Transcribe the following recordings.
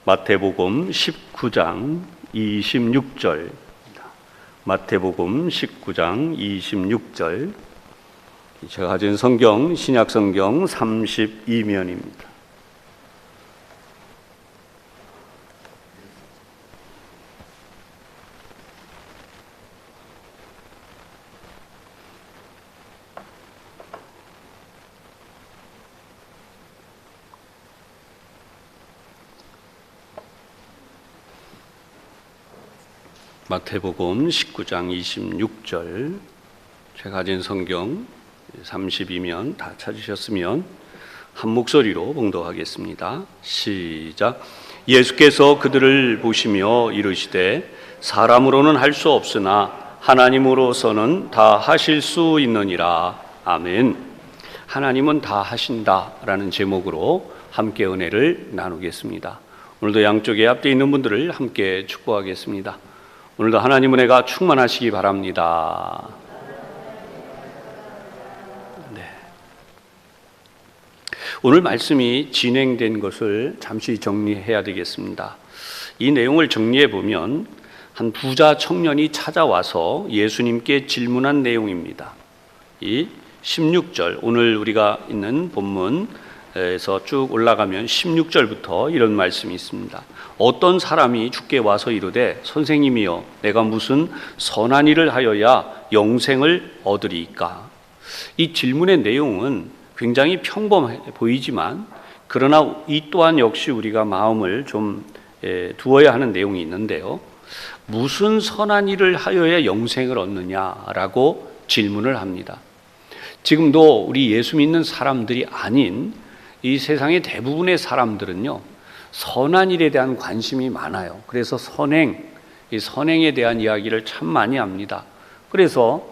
마태복음 19장 26절. 마태복음 19장 26절. 제가 가진 성경, 신약성경 32면입니다. 마태복음 19장 26절. 제가 가진 성경 32면 다 찾으셨으면 한 목소리로 봉독하겠습니다. 시작. 예수께서 그들을 보시며 이르시되 사람으로는 할 수 없으나 하나님으로서는 다 하실 수 있느니라. 아멘. 하나님은 다 하신다라는 제목으로 함께 은혜를 나누겠습니다. 오늘도 양쪽에 앞에 있는 분들을 함께 축복하겠습니다. 오늘도 하나님 은혜가 충만하시기 바랍니다. 네. 오늘 말씀이 진행된 것을 잠시 정리해야 되겠습니다. 이 내용을 정리해 보면 한 부자 청년이 찾아와서 예수님께 질문한 내용입니다. 이 16절, 오늘 우리가 있는 본문에서 쭉 올라가면 16절부터 이런 말씀이 있습니다. 어떤 사람이 주께 와서 이르되 선생님이여 내가 무슨 선한 일을 하여야 영생을 얻으리이까. 이 질문의 내용은 굉장히 평범해 보이지만 그러나 이 또한 역시 우리가 마음을 좀 두어야 하는 내용이 있는데요. 무슨 선한 일을 하여야 영생을 얻느냐라고 질문을 합니다. 지금도 우리 예수 믿는 사람들이 아닌 이 세상의 대부분의 사람들은요, 선한 일에 대한 관심이 많아요. 그래서 이 선행에 대한 이야기를 참 많이 합니다. 그래서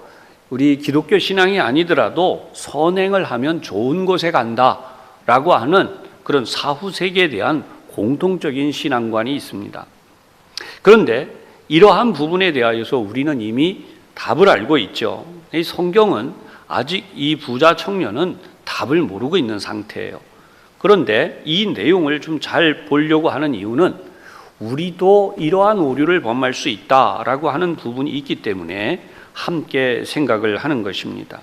우리 기독교 신앙이 아니더라도 선행을 하면 좋은 곳에 간다라고 하는 그런 사후세계에 대한 공통적인 신앙관이 있습니다. 그런데 이러한 부분에 대하여서 우리는 이미 답을 알고 있죠. 이 성경은 아직 이 부자 청년은 답을 모르고 있는 상태예요. 그런데 이 내용을 좀 잘 보려고 하는 이유는 우리도 이러한 오류를 범할 수 있다라고 하는 부분이 있기 때문에 함께 생각을 하는 것입니다.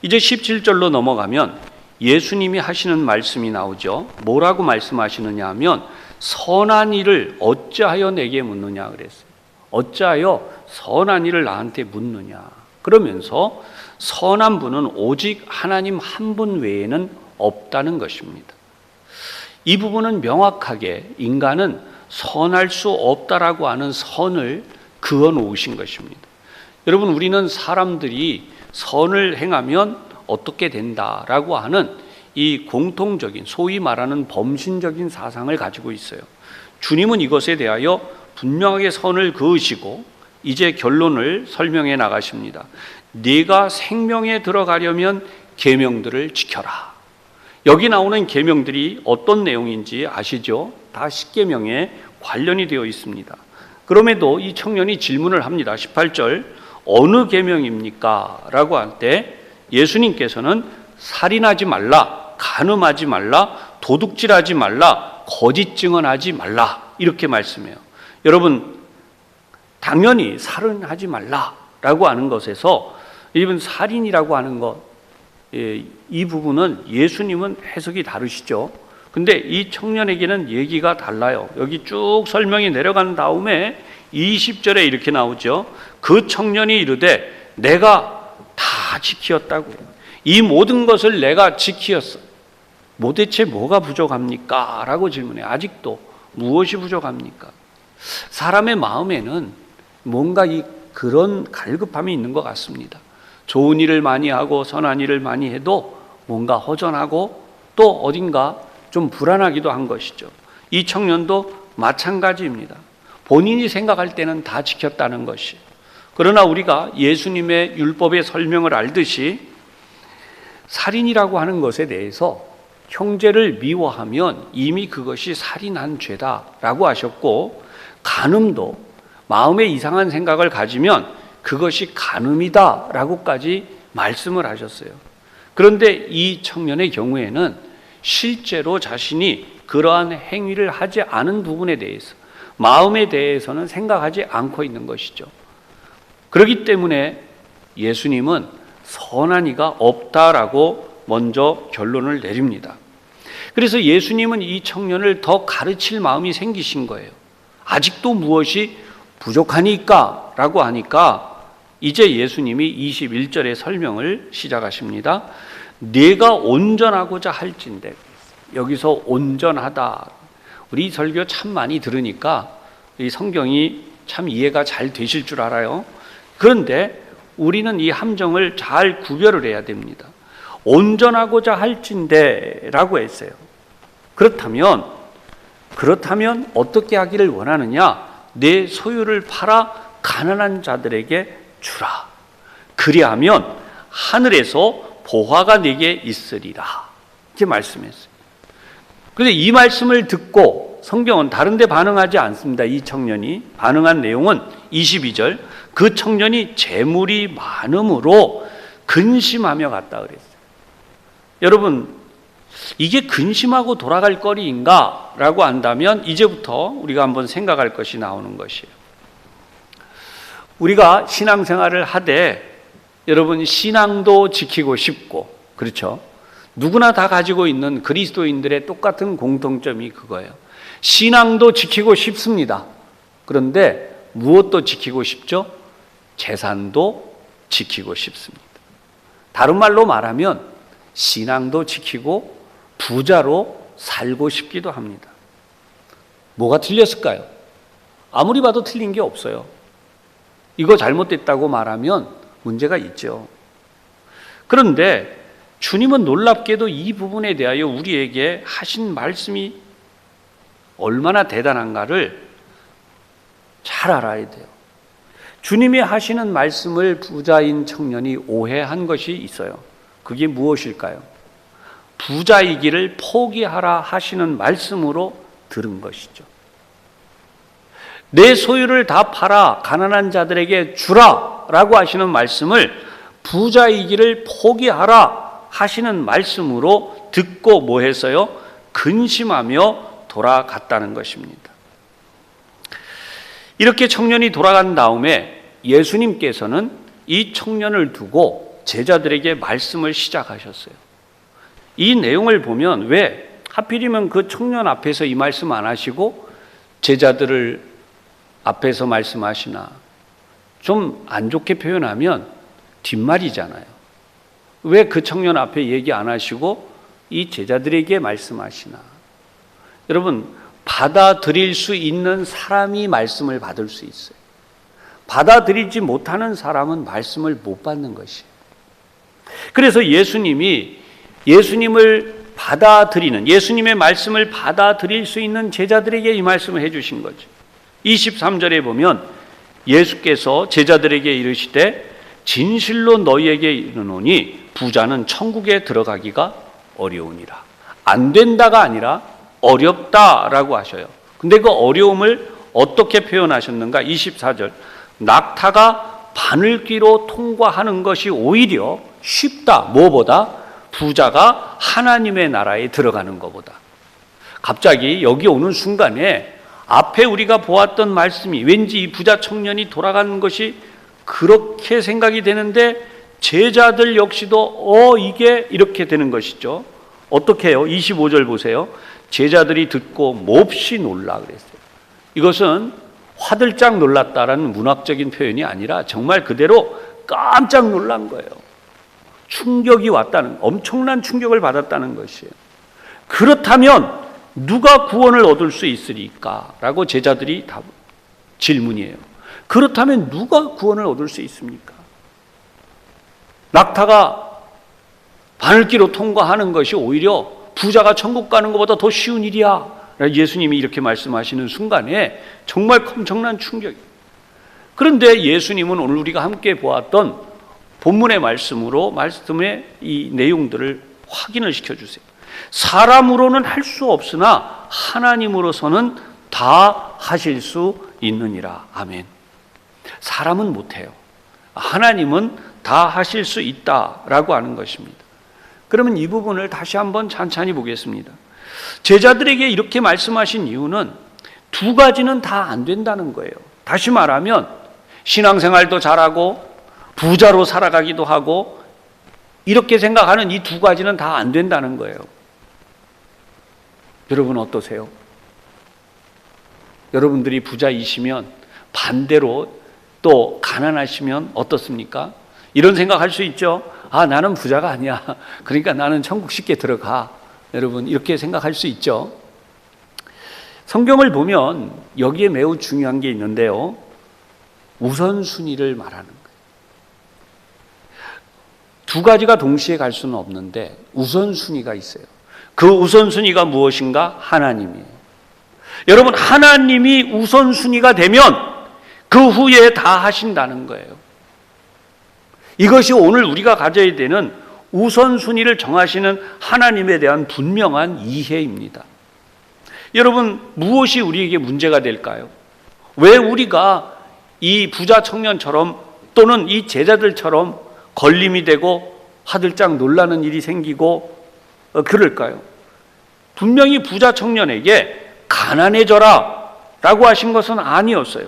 이제 17절로 넘어가면 예수님이 하시는 말씀이 나오죠. 뭐라고 말씀하시느냐 하면 선한 일을 어찌하여 내게 묻느냐 그랬어요. 어찌하여 선한 일을 나한테 묻느냐. 그러면서 선한 분은 오직 하나님 한 분 외에는 없다는 것입니다. 이 부분은 명확하게 인간은 선할 수 없다라고 하는 선을 그어 놓으신 것입니다. 여러분, 우리는 사람들이 선을 행하면 어떻게 된다라고 하는 이 공통적인 소위 말하는 범신적인 사상을 가지고 있어요. 주님은 이것에 대하여 분명하게 선을 그으시고 이제 결론을 설명해 나가십니다. 네가 생명에 들어가려면 계명들을 지켜라. 여기 나오는 계명들이 어떤 내용인지 아시죠? 다 십계명에 관련이 되어 있습니다. 그럼에도 이 청년이 질문을 합니다. 18절, 어느 계명입니까? 라고 할 때 예수님께서는 살인하지 말라, 간음하지 말라, 도둑질하지 말라, 거짓 증언하지 말라 이렇게 말씀해요. 여러분, 당연히 살인하지 말라라고 하는 것에서 이번 살인이라고 하는 것, 이 부분은 예수님은 해석이 다르시죠. 근데 이 청년에게는 얘기가 달라요. 여기 쭉 설명이 내려간 다음에 20절에 이렇게 나오죠. 그 청년이 이르되 내가 다 지키었다고. 이 모든 것을 내가 지키었어. 도대체 뭐가 부족합니까? 라고 질문해요. 아직도 무엇이 부족합니까? 사람의 마음에는 뭔가 그런 갈급함이 있는 것 같습니다. 좋은 일을 많이 하고 선한 일을 많이 해도 뭔가 허전하고 또 어딘가 좀 불안하기도 한 것이죠. 이 청년도 마찬가지입니다. 본인이 생각할 때는 다 지켰다는 것이. 그러나 우리가 예수님의 율법의 설명을 알듯이 살인이라고 하는 것에 대해서 형제를 미워하면 이미 그것이 살인한 죄다라고 하셨고, 간음도 마음에 이상한 생각을 가지면 그것이 간음이다라고까지 말씀을 하셨어요. 그런데 이 청년의 경우에는 실제로 자신이 그러한 행위를 하지 않은 부분에 대해서, 마음에 대해서는 생각하지 않고 있는 것이죠. 그렇기 때문에 예수님은 선한 이가 없다라고 먼저 결론을 내립니다. 그래서 예수님은 이 청년을 더 가르칠 마음이 생기신 거예요. 아직도 무엇이 부족하니까 라고 하니까 이제 예수님이 21절의 설명을 시작하십니다. 내가 온전하고자 할진대. 여기서 온전하다. 우리 설교 참 많이 들으니까 이 성경이 참 이해가 잘 되실 줄 알아요. 그런데 우리는 이 함정을 잘 구별을 해야 됩니다. 온전하고자 할진대 라고 했어요. 그렇다면 어떻게 하기를 원하느냐? 내 소유를 팔아 가난한 자들에게 주라. 그리하면 하늘에서 보화가 내게 있으리라. 이렇게 말씀했어요. 그런데 이 말씀을 듣고 성경은 다른 데 반응하지 않습니다. 이 청년이 반응한 내용은 22절. 그 청년이 재물이 많음으로 근심하며 갔다 그랬어요. 여러분, 이게 근심하고 돌아갈 거리인가? 라고 한다면 이제부터 우리가 한번 생각할 것이 나오는 것이에요. 우리가 신앙생활을 하되 여러분 신앙도 지키고 싶고, 그렇죠? 누구나 다 가지고 있는 그리스도인들의 똑같은 공통점이 그거예요. 신앙도 지키고 싶습니다. 그런데 무엇도 지키고 싶죠? 재산도 지키고 싶습니다. 다른 말로 말하면 신앙도 지키고 부자로 살고 싶기도 합니다. 뭐가 틀렸을까요? 아무리 봐도 틀린 게 없어요. 이거 잘못됐다고 말하면 문제가 있죠. 그런데 주님은 놀랍게도 이 부분에 대하여 우리에게 하신 말씀이 얼마나 대단한가를 잘 알아야 돼요. 주님이 하시는 말씀을 부자인 청년이 오해한 것이 있어요. 그게 무엇일까요? 부자이기를 포기하라 하시는 말씀으로 들은 것이죠. 내 소유를 다 팔아 가난한 자들에게 주라 라고 하시는 말씀을 부자이기를 포기하라 하시는 말씀으로 듣고 뭐 했어요? 근심하며 돌아갔다는 것입니다. 이렇게 청년이 돌아간 다음에 예수님께서는 이 청년을 두고 제자들에게 말씀을 시작하셨어요. 이 내용을 보면 왜 하필이면 그 청년 앞에서 이 말씀 안 하시고 제자들을 앞에서 말씀하시나? 좀 안 좋게 표현하면 뒷말이잖아요. 왜 그 청년 앞에 얘기 안 하시고 이 제자들에게 말씀하시나? 여러분, 받아들일 수 있는 사람이 말씀을 받을 수 있어요. 받아들이지 못하는 사람은 말씀을 못 받는 것이에요. 그래서 예수님을 받아들이는, 예수님의 말씀을 받아들일 수 있는 제자들에게 이 말씀을 해주신 거죠. 23절에 보면 예수께서 제자들에게 이르시되 진실로 너희에게 이르노니 부자는 천국에 들어가기가 어려우니라. 안 된다가 아니라 어렵다라고 하셔요. 근데 그 어려움을 어떻게 표현하셨는가? 24절. 낙타가 바늘귀로 통과하는 것이 오히려 쉽다. 뭐보다? 부자가 하나님의 나라에 들어가는 것보다. 갑자기 여기 오는 순간에 앞에 우리가 보았던 말씀이 왠지 이 부자 청년이 돌아가는 것이 그렇게 생각이 되는데 제자들 역시도 이게 이렇게 되는 것이죠. 어떻게 해요? 25절 보세요. 제자들이 듣고 몹시 놀라 그랬어요. 이것은 화들짝 놀랐다라는 문학적인 표현이 아니라 정말 그대로 깜짝 놀란 거예요. 충격이 왔다는, 엄청난 충격을 받았다는 것이에요. 그렇다면 누가 구원을 얻을 수 있으리까? 라고 제자들이 질문이에요. 그렇다면 누가 구원을 얻을 수 있습니까? 낙타가 바늘귀로 통과하는 것이 오히려 부자가 천국 가는 것보다 더 쉬운 일이야. 예수님이 이렇게 말씀하시는 순간에 정말 엄청난 충격이에요. 그런데 예수님은 오늘 우리가 함께 보았던 본문의 말씀의 이 내용들을 확인을 시켜주세요. 사람으로는 할 수 없으나 하나님으로서는 다 하실 수 있느니라. 아멘. 사람은 못해요. 하나님은 다 하실 수 있다라고 하는 것입니다. 그러면 이 부분을 다시 한번 찬찬히 보겠습니다. 제자들에게 이렇게 말씀하신 이유는 두 가지는 다 안 된다는 거예요. 다시 말하면 신앙생활도 잘하고 부자로 살아가기도 하고 이렇게 생각하는 이 두 가지는 다 안 된다는 거예요. 여러분 어떠세요? 여러분들이 부자이시면 반대로 또 가난하시면 어떻습니까? 이런 생각할 수 있죠. 아, 나는 부자가 아니야. 그러니까 나는 천국 쉽게 들어가. 여러분 이렇게 생각할 수 있죠. 성경을 보면 여기에 매우 중요한 게 있는데요. 우선순위를 말하는 거예요. 두 가지가 동시에 갈 수는 없는데 우선순위가 있어요. 그 우선순위가 무엇인가? 하나님이에요. 여러분 하나님이 우선순위가 되면 그 후에 다 하신다는 거예요. 이것이 오늘 우리가 가져야 되는 우선순위를 정하시는 하나님에 대한 분명한 이해입니다. 여러분 무엇이 우리에게 문제가 될까요? 왜 우리가 이 부자 청년처럼 또는 이 제자들처럼 걸림이 되고 화들짝 놀라는 일이 생기고 그럴까요? 분명히 부자 청년에게 가난해져라 라고 하신 것은 아니었어요.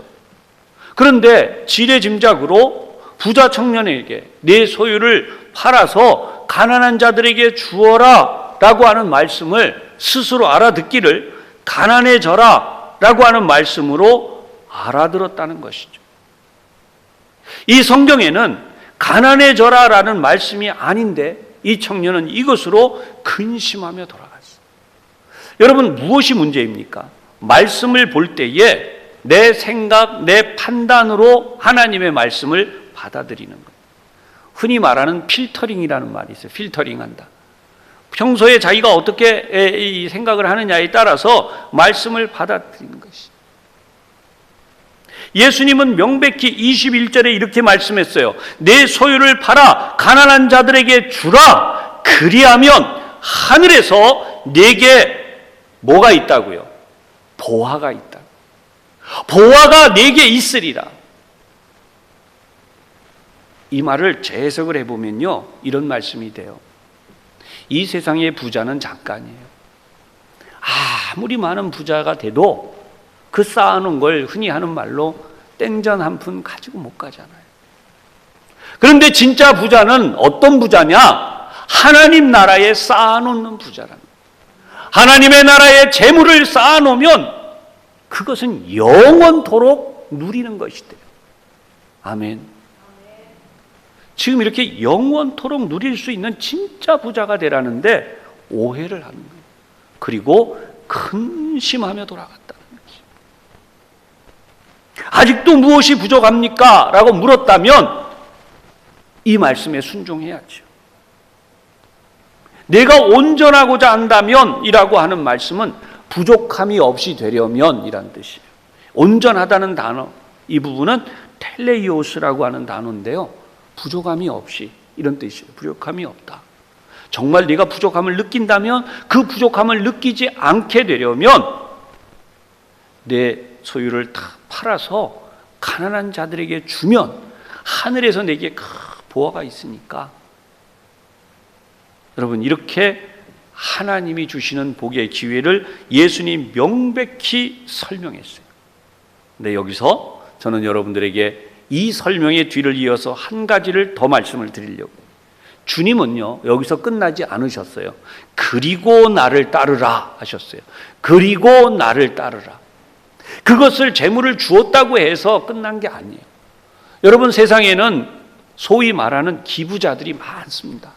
그런데 지레짐작으로 부자 청년에게 내 소유를 팔아서 가난한 자들에게 주어라 라고 하는 말씀을 스스로 알아듣기를 가난해져라 라고 하는 말씀으로 알아들었다는 것이죠. 이 성경에는 가난해져라 라는 말씀이 아닌데 이 청년은 이것으로 근심하며 돌아갔어요. 여러분 무엇이 문제입니까? 말씀을 볼 때에 내 생각, 내 판단으로 하나님의 말씀을 받아들이는 거예요. 흔히 말하는 필터링이라는 말이 있어요. 필터링한다. 평소에 자기가 어떻게 생각을 하느냐에 따라서 말씀을 받아들이는 것이. 예수님은 명백히 21절에 이렇게 말씀했어요. 내 소유를 팔아 가난한 자들에게 주라. 그리하면 하늘에서 내게 뭐가 있다고요? 보화가 있다. 보화가 내게 있으리라. 이 말을 재해석을 해보면요 이런 말씀이 돼요. 이 세상의 부자는 잠깐이에요. 아무리 많은 부자가 돼도 그 쌓아놓은 걸 흔히 하는 말로 땡전 한 푼 가지고 못 가잖아요. 그런데 진짜 부자는 어떤 부자냐? 하나님 나라에 쌓아놓는 부자랍니다. 하나님의 나라에 재물을 쌓아놓으면 그것은 영원토록 누리는 것이 돼요. 아멘. 지금 이렇게 영원토록 누릴 수 있는 진짜 부자가 되라는데 오해를 하는 거예요. 그리고 근심하며 돌아갔다는 거죠. 아직도 무엇이 부족합니까? 라고 물었다면 이 말씀에 순종해야죠. 내가 온전하고자 한다면 이라고 하는 말씀은 부족함이 없이 되려면 이란 뜻이에요. 온전하다는 단어, 이 부분은 텔레이오스라고 하는 단어인데요. 부족함이 없이 이런 뜻이에요. 부족함이 없다. 정말 네가 부족함을 느낀다면 그 부족함을 느끼지 않게 되려면 내 소유를 다 팔아서 가난한 자들에게 주면 하늘에서 내게 큰 보화가 있으니까. 여러분 이렇게 하나님이 주시는 복의 기회를 예수님 명백히 설명했어요. 근데 여기서 저는 여러분들에게 이 설명의 뒤를 이어서 한 가지를 더 말씀을 드리려고 해요. 주님은요 여기서 끝나지 않으셨어요. 그리고 나를 따르라 하셨어요. 그리고 나를 따르라. 그것을 재물을 주었다고 해서 끝난 게 아니에요. 여러분 세상에는 소위 말하는 기부자들이 많습니다.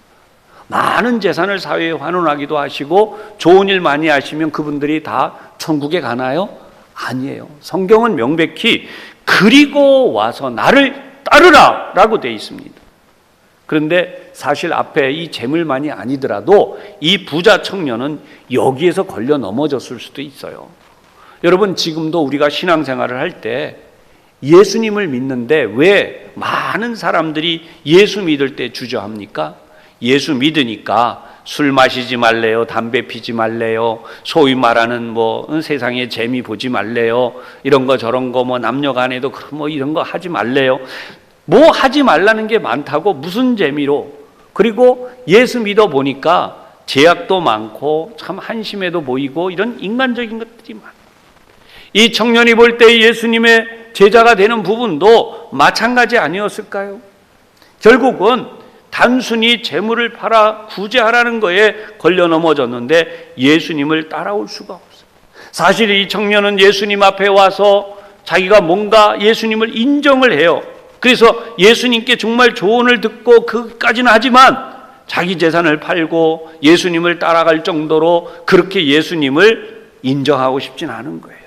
많은 재산을 사회에 환원하기도 하시고 좋은 일 많이 하시면 그분들이 다 천국에 가나요? 아니에요. 성경은 명백히 그리고 와서 나를 따르라 라고 되어 있습니다. 그런데 사실 앞에 이 재물만이 아니더라도 이 부자 청년은 여기에서 걸려 넘어졌을 수도 있어요. 여러분 지금도 우리가 신앙생활을 할 때 예수님을 믿는데 왜 많은 사람들이 예수 믿을 때 주저합니까? 예수 믿으니까 술 마시지 말래요, 담배 피지 말래요, 소위 말하는 세상의 재미 보지 말래요, 이런 거 저런 거 남녀 간에도 이런 거 하지 말래요. 하지 말라는 게 많다고 무슨 재미로. 그리고 예수 믿어 보니까 제약도 많고 참 한심해도 보이고 이런 인간적인 것들이 많아요. 이 청년이 볼 때 예수님의 제자가 되는 부분도 마찬가지 아니었을까요? 결국은 단순히 재물을 팔아 구제하라는 거에 걸려 넘어졌는데 예수님을 따라올 수가 없어요. 사실 이 청년은 예수님 앞에 와서 자기가 뭔가 예수님을 인정을 해요. 그래서 예수님께 정말 조언을 듣고 그까지는 하지만 자기 재산을 팔고 예수님을 따라갈 정도로 그렇게 예수님을 인정하고 싶진 않은 거예요.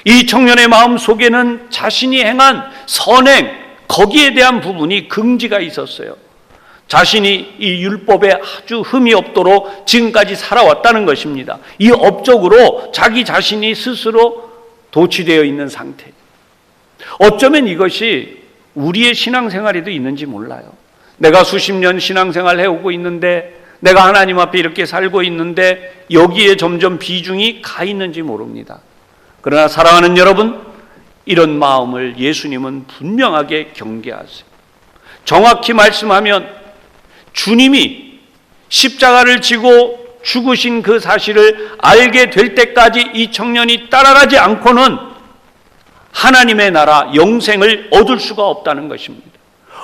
이 청년의 마음 속에는 자신이 행한 선행, 거기에 대한 부분이 긍지가 있었어요. 자신이 이 율법에 아주 흠이 없도록 지금까지 살아왔다는 것입니다. 이 업적으로 자기 자신이 스스로 도취되어 있는 상태. 어쩌면 이것이 우리의 신앙생활에도 있는지 몰라요. 내가 수십 년 신앙생활 해오고 있는데, 내가 하나님 앞에 이렇게 살고 있는데 여기에 점점 비중이 가 있는지 모릅니다. 그러나 사랑하는 여러분, 이런 마음을 예수님은 분명하게 경계하세요. 정확히 말씀하면 주님이 십자가를 지고 죽으신 그 사실을 알게 될 때까지 이 청년이 따라가지 않고는 하나님의 나라 영생을 얻을 수가 없다는 것입니다.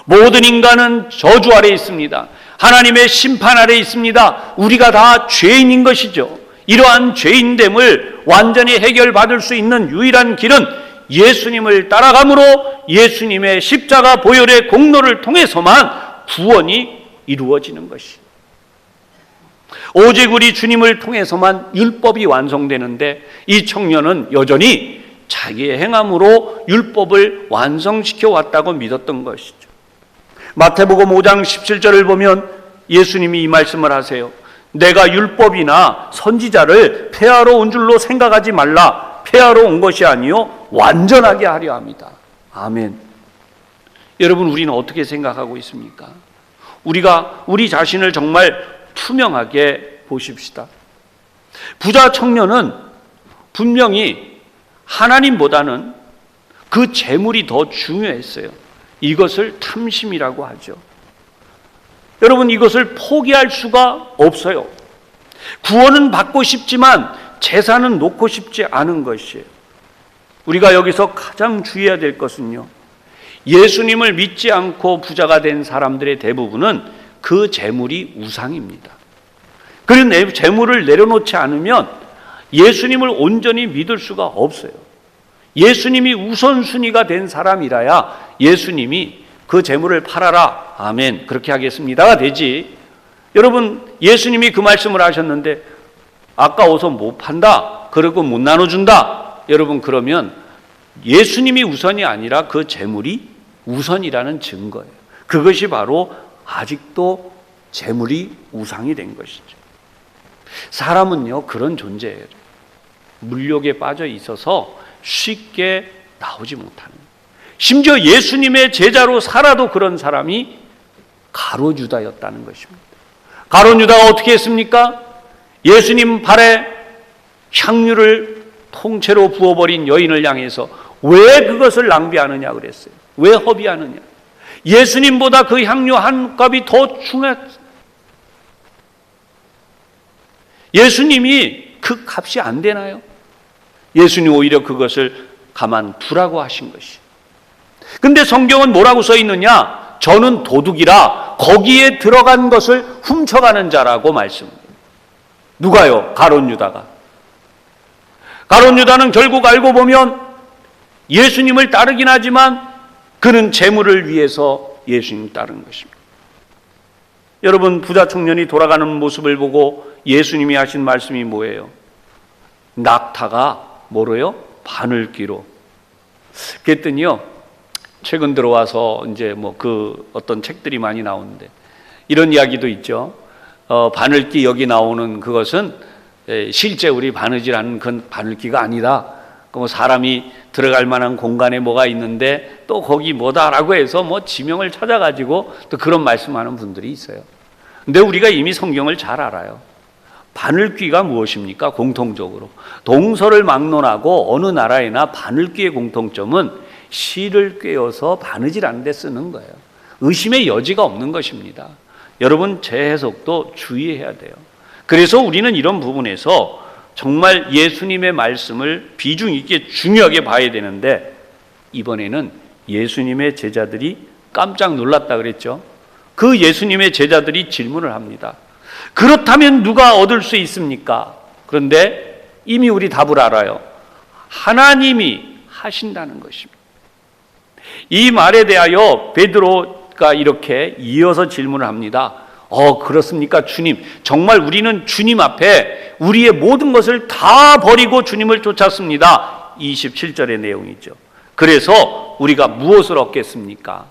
모든 인간은 저주 아래 있습니다. 하나님의 심판 아래 있습니다. 우리가 다 죄인인 것이죠. 이러한 죄인됨을 완전히 해결받을 수 있는 유일한 길은 예수님을 따라감으로 예수님의 십자가 보혈의 공로를 통해서만 구원이 이루어지는 것이. 오직 우리 주님을 통해서만 율법이 완성되는데 이 청년은 여전히 자기의 행함으로 율법을 완성시켜 왔다고 믿었던 것이죠. 마태복음 5장 17절을 보면 예수님이 이 말씀을 하세요. 내가 율법이나 선지자를 폐하러 온 줄로 생각하지 말라. 폐하러 온 것이 아니요 완전하게 하려 합니다. 아멘. 여러분, 우리는 어떻게 생각하고 있습니까? 우리 자신을 정말 투명하게 보십시다. 부자 청년은 분명히 하나님보다는 그 재물이 더 중요했어요. 이것을 탐심이라고 하죠. 여러분, 이것을 포기할 수가 없어요. 구원은 받고 싶지만 재산은 놓고 싶지 않은 것이에요. 우리가 여기서 가장 주의해야 될 것은요, 예수님을 믿지 않고 부자가 된 사람들의 대부분은 그 재물이 우상입니다. 그리고 재물을 내려놓지 않으면 예수님을 온전히 믿을 수가 없어요. 예수님이 우선순위가 된 사람이라야 예수님이 그 재물을 팔아라, 아멘, 그렇게 하겠습니다가 되지. 여러분, 예수님이 그 말씀을 하셨는데 아까워서 못 판다, 그리고 못 나눠준다, 여러분, 그러면 예수님이 우선이 아니라 그 재물이 우선이라는 증거예요. 그것이 바로 아직도 재물이 우상이 된 것이죠. 사람은요, 그런 존재예요. 물욕에 빠져 있어서 쉽게 나오지 못하는, 심지어 예수님의 제자로 살아도 그런 사람이 가룟 유다였다는 것입니다. 가룟 유다가 어떻게 했습니까? 예수님 발에 향유를 통째로 부어버린 여인을 향해서 왜 그것을 낭비하느냐 그랬어요. 왜 허비하느냐. 예수님보다 그 향유 한 값이 더 중요했어요. 예수님이 그 값이 안 되나요? 예수님 오히려 그것을 가만두라고 하신 것이. 근데 성경은 뭐라고 써 있느냐? 저는 도둑이라 거기에 들어간 것을 훔쳐가는 자라고 말씀합니다. 누가요? 가룟 유다가. 가룟 유다는 결국 알고 보면 예수님을 따르긴 하지만 그는 재물을 위해서 예수님을 따른 것입니다. 여러분, 부자 청년이 돌아가는 모습을 보고 예수님이 하신 말씀이 뭐예요? 낙타가 뭐로요? 바늘귀로. 그랬더니요, 최근 들어와서 이제 그 어떤 책들이 많이 나오는데 이런 이야기도 있죠. 바늘귀 여기 나오는 그것은 실제 우리 바느질하는 그 바늘귀가 아니다. 사람이 들어갈 만한 공간에 뭐가 있는데 또 거기 뭐다라고 해서 지명을 찾아가지고 또 그런 말씀하는 분들이 있어요. 근데 우리가 이미 성경을 잘 알아요. 바늘귀가 무엇입니까? 공통적으로 동서를 막론하고 어느 나라에나 바늘귀의 공통점은 실을 꿰어서 바느질하는 데 쓰는 거예요. 의심의 여지가 없는 것입니다. 여러분, 제 해석도 주의해야 돼요. 그래서 우리는 이런 부분에서 정말 예수님의 말씀을 비중 있게 중요하게 봐야 되는데, 이번에는 예수님의 제자들이 깜짝 놀랐다 그랬죠. 그 예수님의 제자들이 질문을 합니다. 그렇다면 누가 얻을 수 있습니까? 그런데 이미 우리 답을 알아요. 하나님이 하신다는 것입니다. 이 말에 대하여 베드로가 이렇게 이어서 질문을 합니다. 그렇습니까, 주님? 정말 우리는 주님 앞에 우리의 모든 것을 다 버리고 주님을 쫓았습니다. 27절의 내용이죠. 그래서 우리가 무엇을 얻겠습니까?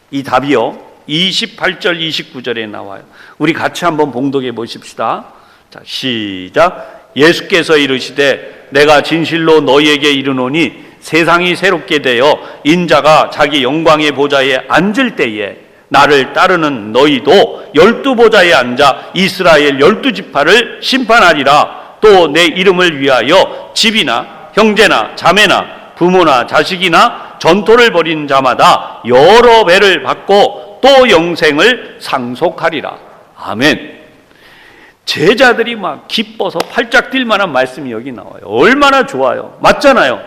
이 답이요, 28절, 29절에 나와요. 우리 같이 한번 봉독해 보십시다. 자, 시작. 예수께서 이르시되 내가 진실로 너희에게 이르노니 세상이 새롭게 되어 인자가 자기 영광의 보좌에 앉을 때에 나를 따르는 너희도 12보좌에 앉아 이스라엘 12지파를 심판하리라. 또 내 이름을 위하여 집이나 형제나 자매나 부모나 자식이나 전토를 벌인 자마다 여러 배를 받고 또 영생을 상속하리라. 아멘. 제자들이 막 기뻐서 팔짝 뛸 만한 말씀이 여기 나와요. 얼마나 좋아요. 맞잖아요.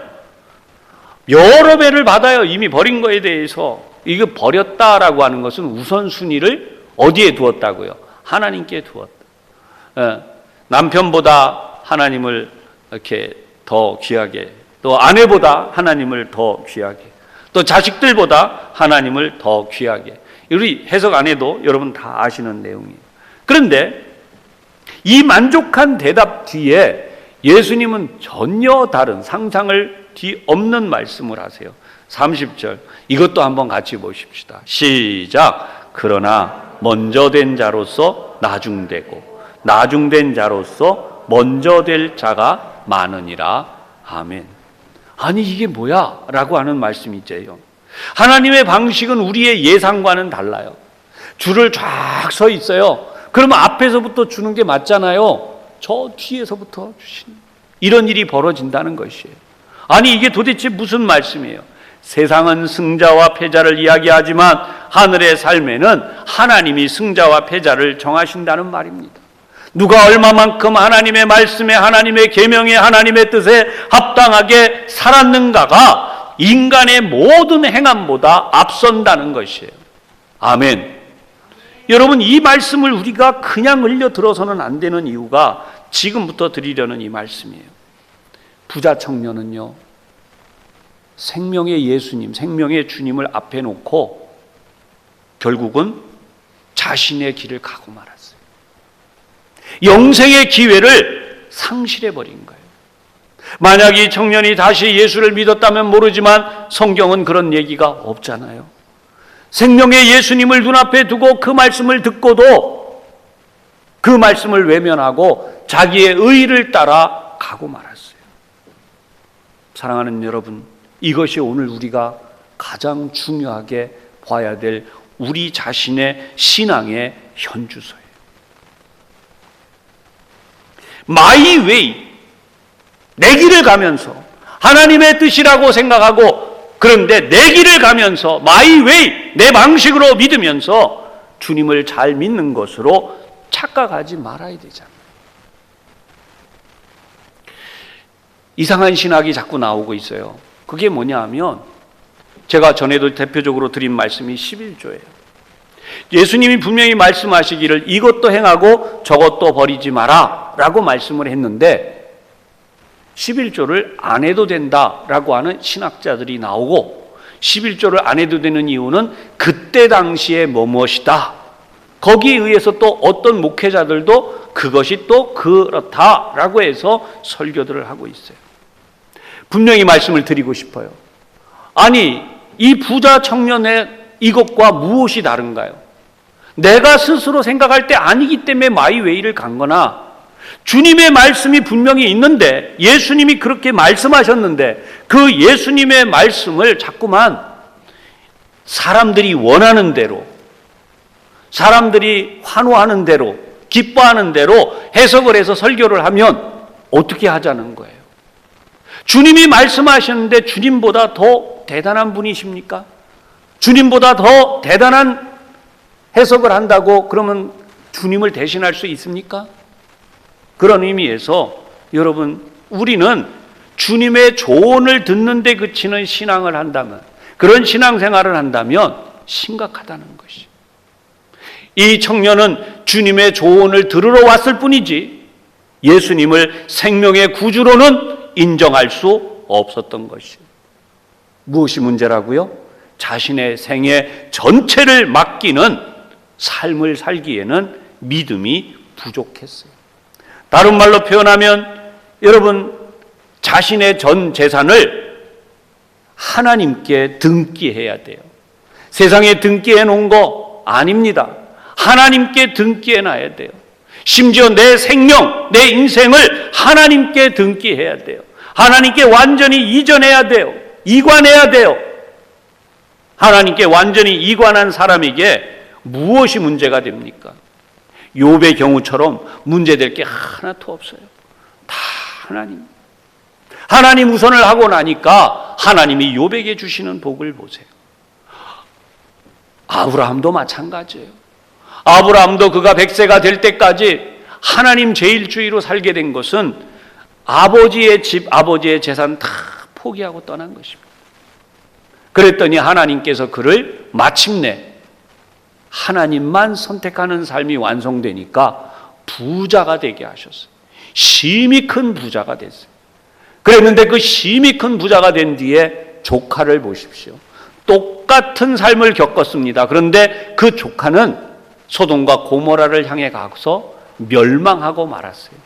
여러 배를 받아요. 이미 버린 거에 대해서. 이거 버렸다라고 하는 것은 우선순위를 어디에 두었다고요? 하나님께 두었다. 남편보다 하나님을 이렇게 더 귀하게, 또 아내보다 하나님을 더 귀하게, 또 자식들보다 하나님을 더 귀하게. 우리 해석 안 해도 여러분 다 아시는 내용이에요. 그런데 이 만족한 대답 뒤에 예수님은 전혀 다른 상상을 뒤엎는 말씀을 하세요. 30절, 이것도 한번 같이 보십시다. 시작. 그러나 먼저 된 자로서 나중되고 나중된 자로서 먼저 될 자가 많으니라. 아멘. 아니 이게 뭐야? 라고 하는 말씀이죠. 하나님의 방식은 우리의 예상과는 달라요. 줄을 쫙 서 있어요. 그러면 앞에서부터 주는 게 맞잖아요. 저 뒤에서부터 주시는, 이런 일이 벌어진다는 것이에요. 아니 이게 도대체 무슨 말씀이에요? 세상은 승자와 패자를 이야기하지만 하늘의 삶에는 하나님이 승자와 패자를 정하신다는 말입니다. 누가 얼마만큼 하나님의 말씀에, 하나님의 계명에, 하나님의 뜻에 합당하게 살았는가가 인간의 모든 행함보다 앞선다는 것이에요. 아멘. 여러분, 이 말씀을 우리가 그냥 흘려 들어서는 안 되는 이유가 지금부터 드리려는 이 말씀이에요. 부자 청년은요, 생명의 예수님, 생명의 주님을 앞에 놓고 결국은 자신의 길을 가고 말았어요. 영생의 기회를 상실해버린 거예요. 만약 이 청년이 다시 예수를 믿었다면 모르지만 성경은 그런 얘기가 없잖아요. 생명의 예수님을 눈앞에 두고 그 말씀을 듣고도 그 말씀을 외면하고 자기의 의의를 따라 가고 말았어요. 사랑하는 여러분, 이것이 오늘 우리가 가장 중요하게 봐야 될 우리 자신의 신앙의 현주소예요. My way, 내 길을 가면서 하나님의 뜻이라고 생각하고, 그런데 내 길을 가면서 My way, 내 방식으로 믿으면서 주님을 잘 믿는 것으로 착각하지 말아야 되잖아요. 이상한 신학이 자꾸 나오고 있어요. 그게 뭐냐 하면, 제가 전에도 대표적으로 드린 말씀이 11조예요. 예수님이 분명히 말씀하시기를 이것도 행하고 저것도 버리지 마라 라고 말씀을 했는데 11조를 안 해도 된다라고 하는 신학자들이 나오고, 11조를 안 해도 되는 이유는 그때 당시에 무엇이다, 거기에 의해서 또 어떤 목회자들도 그것이 또 그렇다라고 해서 설교들을 하고 있어요. 분명히 말씀을 드리고 싶어요. 아니, 이 부자 청년의 이것과 무엇이 다른가요? 내가 스스로 생각할 때 아니기 때문에 마이웨이를 간 거나, 주님의 말씀이 분명히 있는데, 예수님이 그렇게 말씀하셨는데 그 예수님의 말씀을 자꾸만 사람들이 원하는 대로, 사람들이 환호하는 대로, 기뻐하는 대로 해석을 해서 설교를 하면 어떻게 하자는 거예요? 주님이 말씀하셨는데 주님보다 더 대단한 분이십니까? 주님보다 더 대단한 해석을 한다고 그러면 주님을 대신할 수 있습니까? 그런 의미에서 여러분, 우리는 주님의 조언을 듣는 데 그치는 신앙을 한다면, 그런 신앙생활을 한다면 심각하다는 것이. 이 청년은 주님의 조언을 들으러 왔을 뿐이지 예수님을 생명의 구주로는 인정할 수 없었던 것이. 무엇이 문제라고요? 자신의 생애 전체를 맡기는 삶을 살기에는 믿음이 부족했어요. 다른 말로 표현하면 여러분, 자신의 전 재산을 하나님께 등기해야 돼요. 세상에 등기해 놓은 거 아닙니다. 하나님께 등기해 놔야 돼요. 심지어 내 생명, 내 인생을 하나님께 등기해야 돼요. 하나님께 완전히 이전해야 돼요. 이관해야 돼요. 하나님께 완전히 이관한 사람에게 무엇이 문제가 됩니까? 욥의 경우처럼 문제될 게 하나도 없어요. 다 하나님 우선을 하고 나니까 하나님이 욥에게 주시는 복을 보세요. 아브라함도 마찬가지예요. 아브라함도 그가 100세가 될 때까지 하나님 제일주의로 살게 된 것은 아버지의 집, 아버지의 재산 다 포기하고 떠난 것입니다. 그랬더니 하나님께서 그를 마침내 하나님만 선택하는 삶이 완성되니까 부자가 되게 하셨어요. 심히 큰 부자가 됐어요. 그랬는데 그 심히 큰 부자가 된 뒤에 조카를 보십시오. 똑같은 삶을 겪었습니다. 그런데 그 조카는 소돔과 고모라를 향해 가서 멸망하고 말았어요.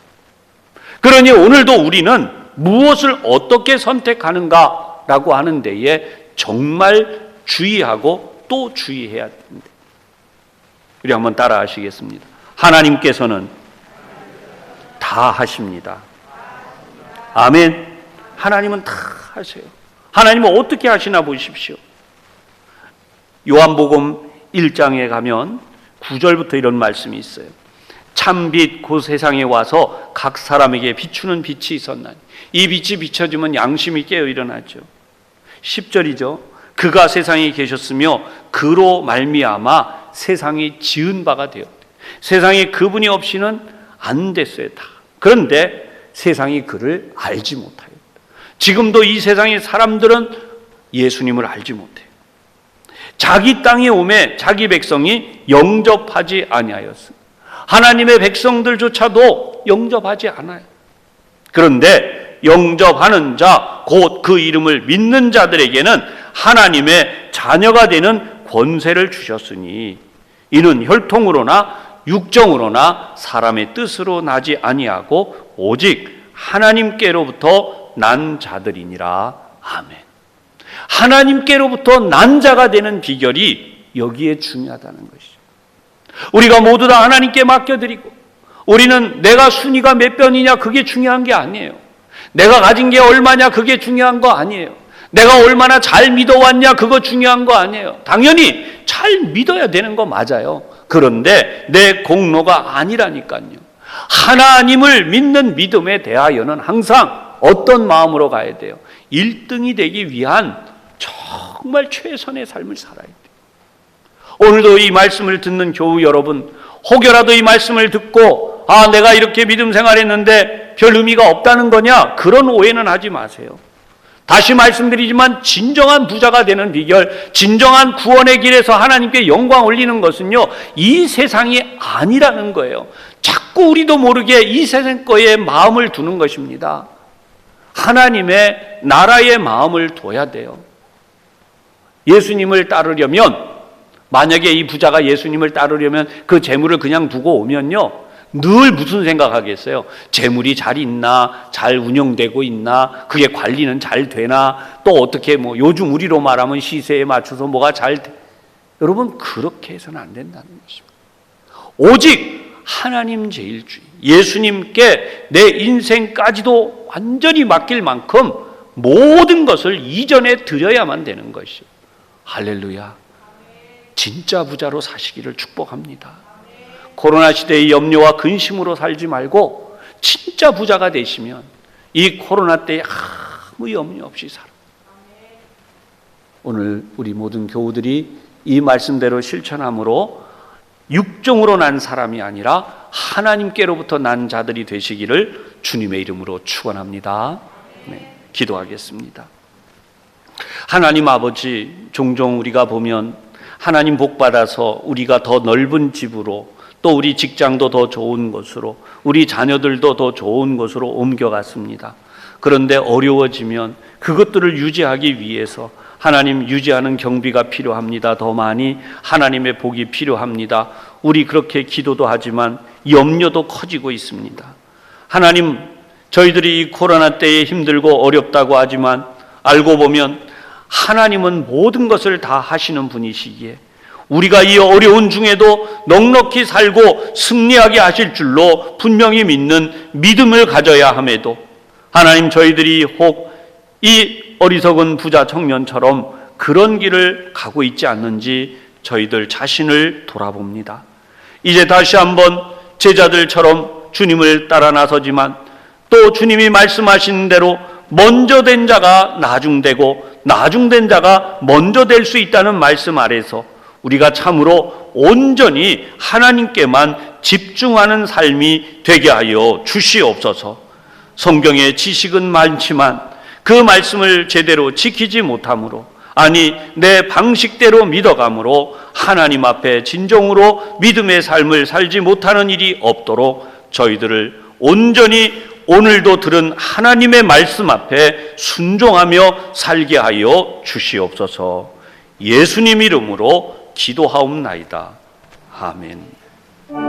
그러니 오늘도 우리는 무엇을 어떻게 선택하는가라고 하는 데에 정말 주의하고 또 주의해야 됩니다. 우리 한번 따라 하시겠습니다. 하나님께서는 다 하십니다. 아멘. 하나님은 다 하세요. 하나님은 어떻게 하시나 보십시오. 요한복음 1장에 가면 9절부터 이런 말씀이 있어요. 참빛 그 세상에 와서 각 사람에게 비추는 빛이 있었나니 이 빛이 비춰지면 양심이 깨어 일어나죠. 10절이죠. 그가 세상에 계셨으며 그로 말미암아 세상이 지은 바가 되었대. 세상에 그분이 없이는 안 됐어요. 다. 그런데 세상이 그를 알지 못하요. 지금도 이 세상의 사람들은 예수님을 알지 못해요. 자기 땅에 오매 자기 백성이 영접하지 아니하였습니다. 하나님의 백성들조차도 영접하지 않아요. 그런데 영접하는 자, 곧 그 이름을 믿는 자들에게는 하나님의 자녀가 되는 권세를 주셨으니 이는 혈통으로나 육정으로나 사람의 뜻으로 나지 아니하고 오직 하나님께로부터 난 자들이니라. 아멘. 하나님께로부터 난 자가 되는 비결이 여기에 중요하다는 것이죠. 우리가 모두 다 하나님께 맡겨드리고 우리는 내가 순위가 몇 변이냐 그게 중요한 게 아니에요. 내가 가진 게 얼마냐 그게 중요한 거 아니에요. 내가 얼마나 잘 믿어왔냐 그거 중요한 거 아니에요. 당연히 잘 믿어야 되는 거 맞아요. 그런데 내 공로가 아니라니까요. 하나님을 믿는 믿음에 대하여는 항상 어떤 마음으로 가야 돼요? 1등이 되기 위한 정말 최선의 삶을 살아야 돼요. 오늘도 이 말씀을 듣는 교우 여러분, 혹여라도 이 말씀을 듣고 내가 이렇게 믿음 생활했는데 별 의미가 없다는 거냐? 그런 오해는 하지 마세요. 다시 말씀드리지만 진정한 부자가 되는 비결, 진정한 구원의 길에서 하나님께 영광 올리는 것은요, 이 세상이 아니라는 거예요. 자꾸 우리도 모르게 이 세상 거에 마음을 두는 것입니다. 하나님의 나라의 마음을 둬야 돼요. 예수님을 따르려면, 만약에 이 부자가 예수님을 따르려면 그 재물을 그냥 두고 오면요, 늘 무슨 생각하겠어요? 재물이 잘 있나? 잘 운영되고 있나? 그게 관리는 잘 되나? 또 어떻게 요즘 우리로 말하면 시세에 맞춰서 뭐가 잘 돼? 여러분, 그렇게 해서는 안 된다는 것입니다. 오직 하나님 제일주의, 예수님께 내 인생까지도 완전히 맡길 만큼 모든 것을 이전에 드려야만 되는 것이에요. 할렐루야. 진짜 부자로 사시기를 축복합니다. 코로나 시대의 염려와 근심으로 살지 말고 진짜 부자가 되시면 이 코로나 때에 아무 염려 없이 살아. 오늘 우리 모든 교우들이 이 말씀대로 실천함으로 육종으로 난 사람이 아니라 하나님께로부터 난 자들이 되시기를 주님의 이름으로 축원합니다. 네, 기도하겠습니다. 하나님 아버지, 종종 우리가 보면 하나님 복 받아서 우리가 더 넓은 집으로, 또 우리 직장도 더 좋은 곳으로, 우리 자녀들도 더 좋은 곳으로 옮겨갔습니다. 그런데 어려워지면 그것들을 유지하기 위해서 하나님 유지하는 경비가 필요합니다. 더 많이 하나님의 복이 필요합니다. 우리 그렇게 기도도 하지만 염려도 커지고 있습니다. 하나님, 저희들이 이 코로나 때에 힘들고 어렵다고 하지만 알고 보면 하나님은 모든 것을 다 하시는 분이시기에 우리가 이 어려운 중에도 넉넉히 살고 승리하게 하실 줄로 분명히 믿는 믿음을 가져야 함에도 하나님, 저희들이 혹 이 어리석은 부자 청년처럼 그런 길을 가고 있지 않는지 저희들 자신을 돌아봅니다. 이제 다시 한번 제자들처럼 주님을 따라 나서지만 또 주님이 말씀하신 대로 먼저 된 자가 나중되고 나중된 자가 먼저 될 수 있다는 말씀 아래서 우리가 참으로 온전히 하나님께만 집중하는 삶이 되게 하여 주시옵소서. 성경의 지식은 많지만 그 말씀을 제대로 지키지 못함으로, 아니 내 방식대로 믿어감으로 하나님 앞에 진정으로 믿음의 삶을 살지 못하는 일이 없도록 저희들을 온전히 오늘도 들은 하나님의 말씀 앞에 순종하며 살게 하여 주시옵소서. 예수님 이름으로 기도하옵나이다. 아멘.